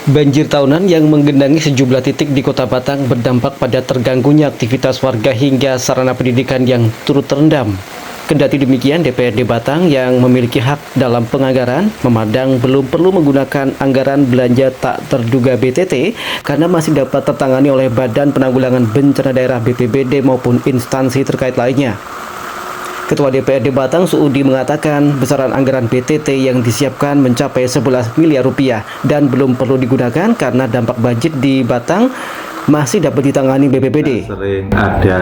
Banjir tahunan yang menggenangi sejumlah titik di Kota Batang berdampak pada terganggunya aktivitas warga hingga sarana pendidikan yang turut terendam. Kendati demikian, DPRD Batang yang memiliki hak dalam penganggaran memandang belum perlu menggunakan anggaran belanja tak terduga BTT karena masih dapat tertangani oleh Badan Penanggulangan Bencana Daerah BPBD maupun instansi terkait lainnya. Ketua DPRD Batang Suudi mengatakan besaran anggaran BTT yang disiapkan mencapai 11 miliar rupiah dan belum perlu digunakan karena dampak banjir di Batang masih dapat ditangani BPBD. Sering ada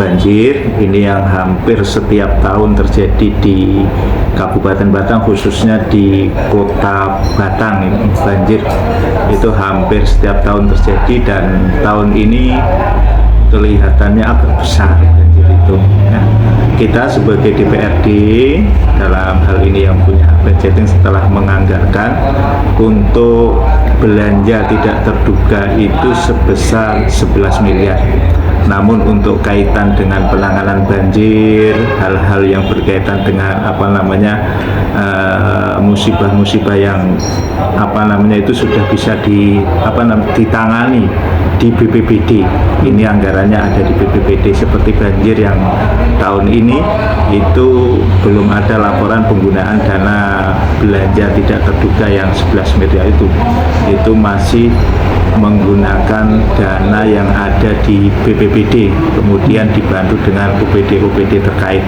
banjir, ini yang hampir setiap tahun terjadi di Kabupaten Batang, khususnya di Kota Batang. Banjir itu hampir setiap tahun terjadi dan tahun ini kelihatannya agak besar banjir itu. Kita sebagai DPRD dalam hal ini yang punya budgeting setelah menganggarkan untuk belanja tidak terduga itu sebesar 11 miliar. Namun untuk kaitan dengan penanganan banjir, hal-hal yang berkaitan dengan musibah-musibah yang itu sudah bisa ditangani di BPBD. Ini anggarannya ada di BPBD. Seperti banjir yang tahun ini itu belum ada laporan penggunaan dana belanja tidak terduga yang 11 miliar itu masih menggunakan dana yang ada di BPBD, kemudian dibantu dengan OPD terkait.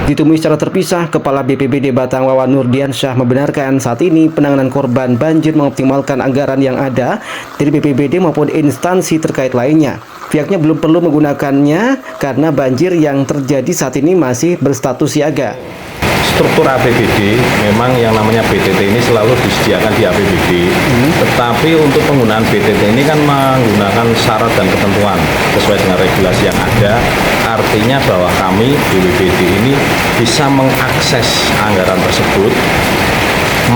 Ditemui secara terpisah, Kepala BPBD Batang Wawan Nurdiansyah membenarkan saat ini penanganan korban banjir mengoptimalkan anggaran yang ada dari BPBD maupun instansi terkait lainnya. Pihaknya belum perlu menggunakannya karena banjir yang terjadi saat ini masih berstatus siaga. Struktur APBD memang yang namanya BTT ini selalu disediakan di APBD, tetapi untuk penggunaan BTT ini kan menggunakan syarat dan ketentuan sesuai dengan regulasi yang ada. Artinya bahwa kami BPBD ini bisa mengakses anggaran tersebut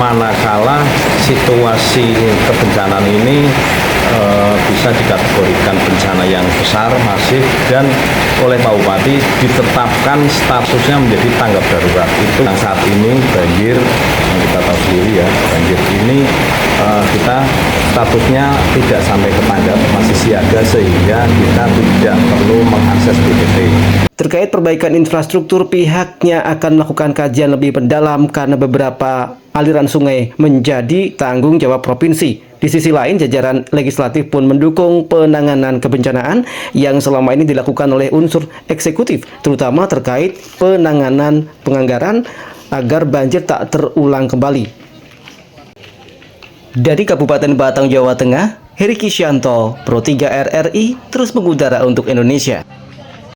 manakala situasi kebencanaan ini bisa dikategorikan bencana yang besar, masif, dan oleh Pak Bupati ditetapkan statusnya menjadi tanggap darurat. Itu yang saat ini banjir, yang kita tahu sendiri ya, banjir ini kita statusnya tidak sampai ke tanggap, masih siaga sehingga kita tidak perlu mengakses BTT. Terkait perbaikan infrastruktur, pihaknya akan melakukan kajian lebih mendalam karena beberapa aliran sungai menjadi tanggung jawab provinsi. Di sisi lain, jajaran legislatif pun mendukung penanganan kebencanaan yang selama ini dilakukan oleh unsur eksekutif, terutama terkait penanganan penganggaran agar banjir tak terulang kembali. Dari Kabupaten Batang, Jawa Tengah, Heri Kisyanto, Pro 3 RRI, terus mengudara untuk Indonesia.